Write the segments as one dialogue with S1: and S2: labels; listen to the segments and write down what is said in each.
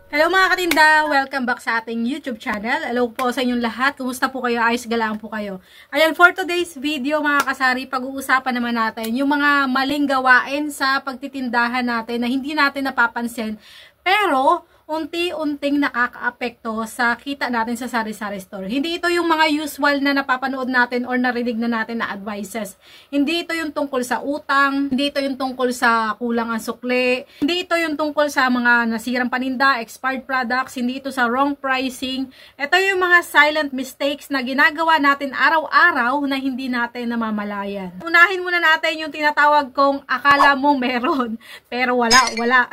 S1: Hello mga katinda! Welcome back sa ating YouTube channel. Hello po sa inyong lahat. Kumusta po kayo? Ayos galang po kayo. Ayan, for today's video mga kasari, pag-uusapan naman natin yung mga maling gawain sa pagtitindahan natin na hindi natin napapansin. Pero unti-unting nakakaapekto sa kita natin sa sari-sari store. Hindi ito yung mga usual na napapanood natin or narinig na natin na advices. Hindi ito yung tungkol sa utang, hindi ito yung tungkol sa kulang ang sukli, hindi ito yung tungkol sa mga nasirang paninda, expired products, hindi ito sa wrong pricing. Ito yung mga silent mistakes na ginagawa natin araw-araw na hindi natin namamalayan. Unahin muna natin yung tinatawag kong akala mo meron, pero wala.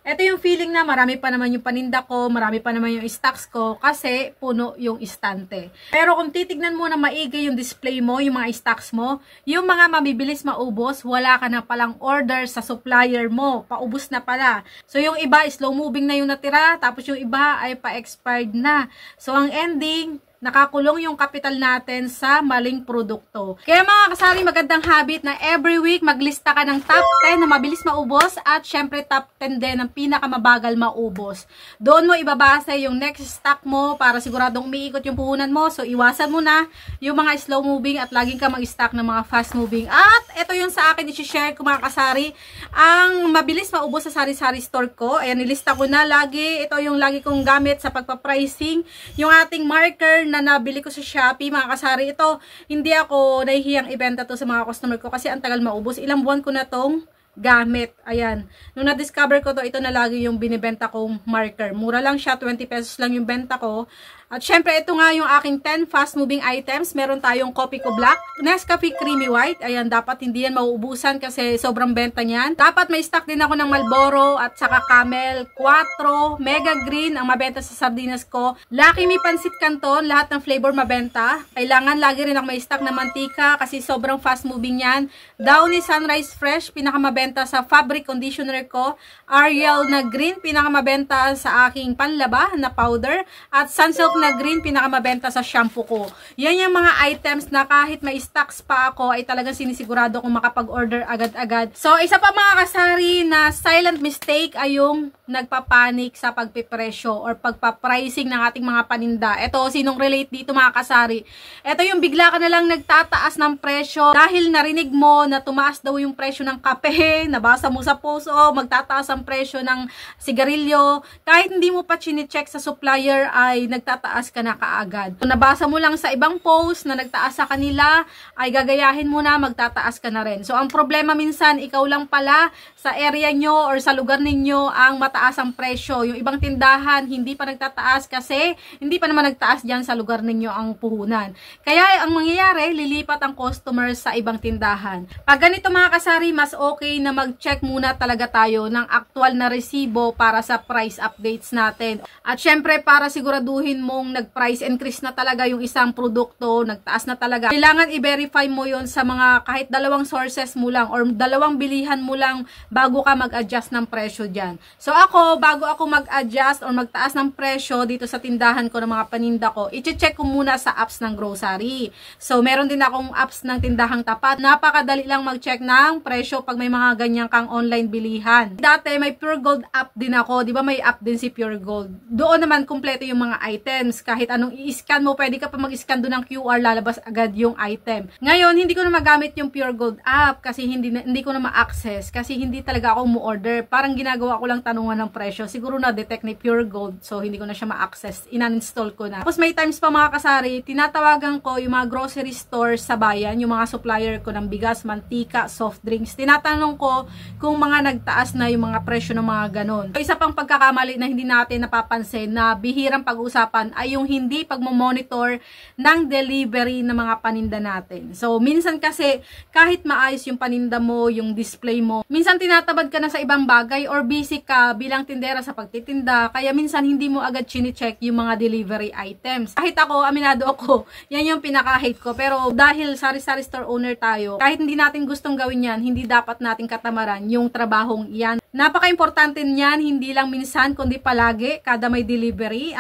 S1: Ito yung feeling na marami pa naman yung paninda ko, marami pa naman yung stocks ko kasi puno yung istante. Pero kung titignan mo na maigi yung display mo, yung mga stocks mo, yung mga mabibilis maubos, wala ka na palang order sa supplier mo, paubos na pala. So yung iba slow moving na yung natira, tapos yung iba ay pa-expired na. So ang ending, nakakulong yung kapital natin sa maling produkto. Kaya mga kasari, magandang habit na every week maglista ka ng top 10 na mabilis maubos at syempre top 10 din ng pinakamabagal maubos. Doon mo ibabase yung next stock mo para siguradong umiikot yung puhunan mo. So iwasan mo na yung mga slow moving at laging ka mag-stock ng mga fast moving. At ito yung sa akin i-share ko mga kasari, ang mabilis maubos sa sari-sari store ko. Ayan, nilista ko na lagi. Ito yung lagi kong gamit sa pagpa-pricing. Yung ating marker na nabili ko sa Shopee, mga kasari, ito, hindi ako nahihiyang ibenta to sa mga customer ko kasi ang tagal maubos. Ilang buwan ko na tong gamit. Ayan. Nung na-discover ko to, ito na lagi yung binibenta kong marker. Mura lang siya, 20 pesos lang yung benta ko. At syempre, ito nga yung aking 10 fast moving items. Meron tayong Coffee ko Black, Nescafe Creamy White. Ayan, dapat hindi yan mauubusan kasi sobrang benta niyan. Dapat may stock din ako ng Marlboro at saka Camel, Quattro, Mega Green ang mabenta sa sardinas ko. Lucky Me Pansit Canton, lahat ng flavor mabenta. Kailangan lagi rin ako may stock na mantika kasi sobrang fast moving yan. Downy Sunrise Fresh, pinakamabenta sa fabric conditioner ko. Ariel na green, pinakamabenta sa aking panlaba na powder. At Sunsilk na green, pinakamabenta sa shampoo ko. Yan yung mga items na kahit may stocks pa ako, ay talagang sinisigurado kong makapag-order agad-agad. So, isa pa mga kasari na silent mistake ay yung nagpapanik sa pagpipresyo or pagpapricing ng ating mga paninda. Ito, sinong relate dito mga kasari? Ito yung bigla ka na lang nagtataas ng presyo dahil narinig mo na tumaas daw yung presyo ng kape, nabasa mo sa post, magtataas ang presyo ng sigarilyo. Kahit hindi mo pa chine-check sa supplier ay nagtataas ka na kaagad. Kung nabasa mo lang sa ibang post na nagtaas sa kanila, ay gagayahin mo na, magtataas ka na rin. So, ang problema minsan, ikaw lang pala sa area nyo or sa lugar ninyo ang mataas ang presyo. Yung ibang tindahan, hindi pa nagtataas kasi hindi pa naman nagtaas dyan sa lugar ninyo ang puhunan. Kaya, ang mangyayari, lilipat ang customers sa ibang tindahan. Pag ganito mga kasari, mas okay na mag-check muna talaga tayo ng aktual na resibo para sa price updates natin. At syempre, para siguraduhin mong nag-price increase na talaga yung isang produkto, nagtaas na talaga. Kailangan i-verify mo yon sa mga kahit dalawang sources mo lang or dalawang bilihan mo lang bago ka mag-adjust ng presyo dyan. So ako, bago ako mag-adjust or magtaas ng presyo dito sa tindahan ko ng mga paninda ko, i-check ko muna sa apps ng grocery. So meron din akong apps ng tindahang tapat. Napakadali lang mag-check ng presyo pag may mga ganyan kang online bilihan. Dati may Pure Gold app din ako. Di ba may app din si Pure Gold? Doon naman kumpleto yung mga items. Kahit anong i-scan mo, pwede ka pa mag-scan doon ng QR, lalabas agad yung item. Ngayon, hindi ko na magamit yung Pure Gold app kasi hindi ko na ma-access kasi hindi talaga ako mo-order. Parang ginagawa ko lang tanungan ng presyo. Siguro na-detect ni Pure Gold, so hindi ko na siya ma-access. In-uninstall ko na. Tapos may times pa mga kasari, tinatawagan ko yung mga grocery stores sa bayan, yung mga supplier ko ng bigas, mantika, soft drinks. Tinatanong ko kung mga nagtaas na yung mga presyo ng mga ganon. So, isa pang pagkakamali na hindi natin napapansin na bihirang pag-usapan ay yung hindi pagmamonitor ng delivery ng mga paninda natin. So, minsan kasi kahit maayos yung paninda mo, yung display mo, minsan tinatabad ka na sa ibang bagay or busy ka bilang tindera sa pagtitinda, kaya minsan hindi mo agad chine-check yung mga delivery items. Kahit ako, aminado ako, yan yung pinaka-hate ko. Pero dahil sari-sari store owner tayo, kahit hindi natin gustong gawin yan, hindi dapat natin katamaran yung trabahong yan. Napaka-importante niyan, hindi lang minsan, kundi palagi, kada may delivery.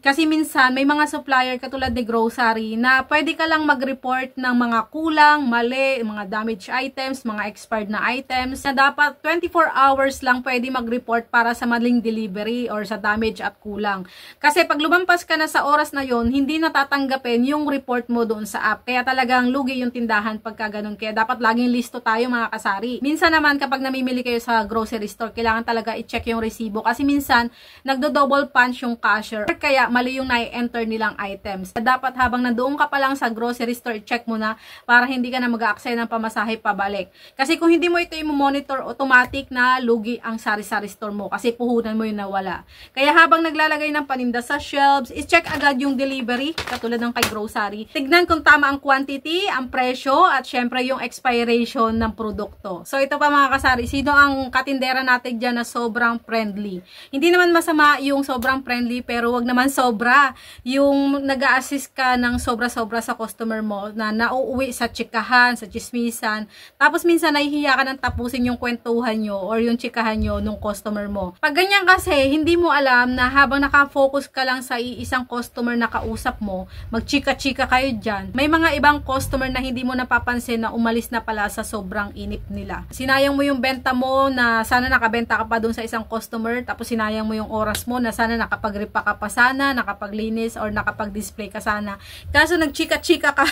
S1: Kasi minsan, may mga supplier katulad ni grocery na pwede ka lang mag-report ng mga kulang, mali, mga damaged items, mga expired na items, na dapat 24 hours lang pwede mag-report para sa maling delivery or sa damage at kulang. Kasi pag lumampas ka na sa oras na yon, hindi natatanggapin yung report mo doon sa app. Kaya talagang lugi yung tindahan pagka ganun. Kaya dapat laging listo tayo mga kasari. Minsan naman kapag namimili kayo sa grocery store, kailangan talaga i-check yung resibo kasi minsan nagdo-double punch yung cashier kaya mali yung na-enter nilang items. Dapat habang nandoon ka pa lang sa grocery store, check mo na para hindi ka na mag-aaksaya ng pamasahe pabalik. Kasi kung hindi mo ito i-monitor, automatic na lugi ang sari-sari store mo kasi puhunan mo yung nawala. Kaya habang naglalagay ng paninda sa shelves, i-check agad yung delivery katulad ng kay grocery. Tignan kung tama ang quantity, ang presyo at syempre yung expiration ng produkto. So ito pa mga kasari, sino ang katindera natin dyan na sobrang friendly? Hindi naman masama yung sobrang friendly pero wag naman sobra. Yung nag-a-assist ka ng sobra-sobra sa customer mo na nauuwi sa chikahan, sa chismisan. Tapos minsan nahihiya ka ng tapusin yung kwentuhan nyo or yung chikahan nyo nung customer mo. Pag ganyan kasi, hindi mo alam na habang nakafocus ka lang sa iisang customer na kausap mo, magchika-chika kayo dyan. May mga ibang customer na hindi mo napapansin na umalis na pala sa sobrang inip nila. Sinayang mo yung benta mo na sana nakabenta ka pa dun sa isang customer, tapos sinayang mo yung oras mo na sana nakapag-ripa ka pa sana, nakapaglinis or nakapag-display ka sana. Kaso nagchika-chika ka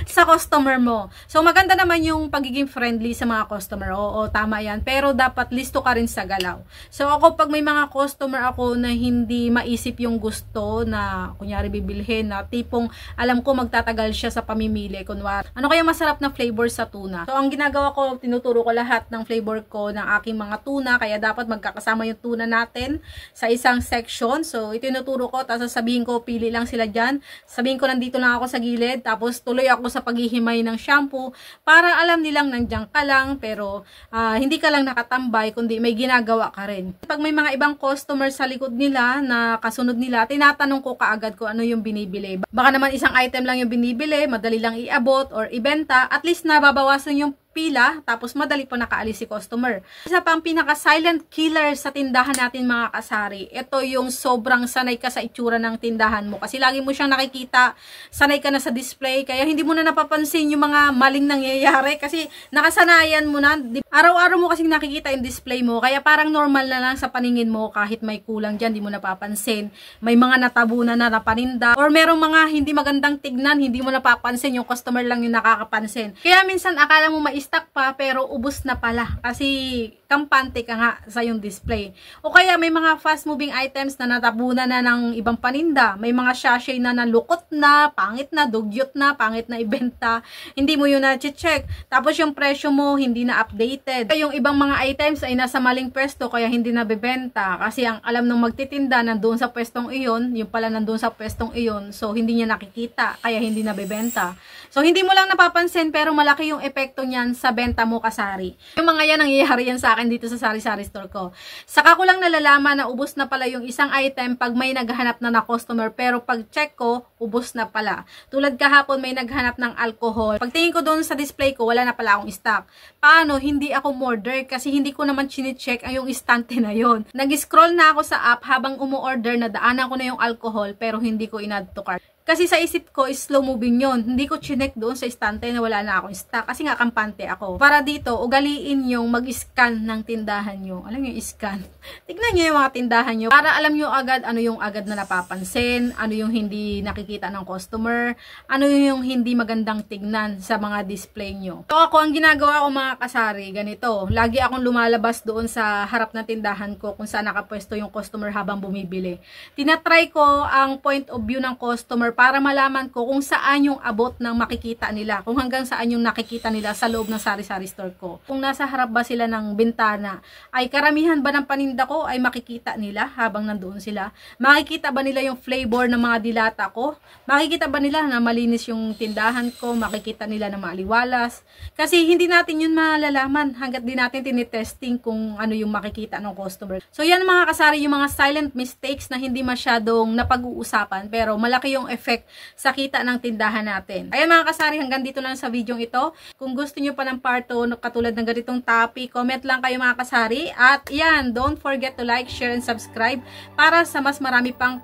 S1: sa customer mo. So maganda naman yung pagiging friendly sa mga customer. Oo, tama yan. Pero dapat listo ka rin sa galaw. So ako pag may mga customer ako na hindi maisip yung gusto na kunyari bibilhin na tipong alam ko magtatagal siya sa pamimili. Kunwari, ano kaya masarap na flavor sa tuna? So ang ginagawa ko, tinuturo ko lahat ng flavor ko ng aking mga tuna. Kaya dapat magkakasama yung tuna natin sa isang section. So itinuturo ko, tapos sabihin ko, pili lang sila dyan. Sabihin ko, nandito lang ako sa gilid. Tapos tuloy ako sa paghihimay ng shampoo para alam nilang nandiyan ka lang pero hindi ka lang nakatambay kundi may ginagawa ka rin. Pag may mga ibang customer sa likod nila na kasunod nila, tinatanong ko kaagad ko ano yung binibili. Baka naman isang item lang yung binibili, madali lang iabot or ibenta, at least nababawasan yung pila, tapos madali po nakaalis si customer. Isa pang pinaka-silent killer sa tindahan natin mga kasari, ito yung sobrang sanay ka sa itsura ng tindahan mo. Kasi lagi mo siyang nakikita, sanay ka na sa display, kaya hindi mo na napapansin yung mga maling nangyayari kasi nakasanayan mo na. Araw-araw mo kasing nakikita yung display mo, kaya parang normal na lang sa paningin mo kahit may kulang dyan, di mo napapansin. May mga natabunan na napaninda, or merong mga hindi magandang tignan, hindi mo napapansin, yung customer lang yung nakakapansin. Kaya minsan akala mo stock pa pero ubos na pala kasi kampante ka nga sa yung display. O kaya may mga fast moving items na natabunan na ng ibang paninda, may mga sachet na nalukot na, pangit na, dugyot na, pangit na ibenta, hindi mo yun na-check. Tapos yung presyo mo hindi na updated. Yung ibang mga items ay nasa maling pwesto kaya hindi nabebenta kasi ang alam ng magtitinda nandoon sa pwestong iyon, yung pala nandoon sa pwestong iyon, so hindi niya nakikita kaya hindi nabebenta. So hindi mo lang napapansin pero malaki yung epekto niyan sa benta mo kasari. Yung mga yan nangyayari yan sa akin dito sa sari-sari store ko. Saka ko lang nalalaman na ubos na pala yung isang item pag may naghahanap na customer pero pag check ko, ubos na pala. Tulad kahapon may naghanap ng alcohol. Pagtingin ko doon sa display ko, wala na pala akong stock. Paano? Hindi ako order kasi hindi ko naman chine-check ang yung istante na yon. Nag-scroll na ako sa app habang umu-order na daanan ko na yung alcohol pero hindi ko in-add to cart. Kasi sa isip ko, is slow moving yon. Hindi ko chinek doon sa istante na wala na akong stock. Kasi nga, kampante ako. Para dito, ugaliin yung mag-scan ng tindahan nyo. Alam nyo yung scan? Tignan nyo yung mga tindahan nyo. Para alam nyo agad, ano yung agad na napapansin, ano yung hindi nakikita ng customer, ano yung hindi magandang tignan sa mga display nyo. So ako, ang ginagawa ko mga kasari, ganito. Lagi akong lumalabas doon sa harap ng tindahan ko kung saan nakapwesto yung customer habang bumibili. Tinatry ko ang point of view ng customer para malaman ko kung saan yung abot ng makikita nila, kung hanggang saan yung nakikita nila sa loob ng sari-sari store ko. Kung nasa harap ba sila ng bintana, ay karamihan ba ng paninda ko ay makikita nila habang nandoon sila? Makikita ba nila yung flavor ng mga dilata ko ko? Makikita ba nila na malinis yung tindahan ko? Makikita nila na maaliwalas? Kasi hindi natin yun malalaman hanggat di natin tinitesting kung ano yung makikita ng customer. So yan mga kasari, yung mga silent mistakes na hindi masyadong napag-uusapan pero malaki yung effect sa kita ng tindahan natin. Ayan mga kasari, hanggang dito lang sa video ito. Kung gusto nyo pa ng part 2 katulad ng ganitong topic, comment lang kayo mga kasari. At yan, don't forget to like, share, and subscribe para sa mas marami pang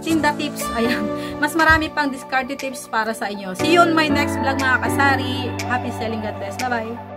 S1: tinda tips. Ayan, mas marami pang discard tips para sa inyo. See you on my next vlog mga kasari. Happy selling, God bless. Bye bye.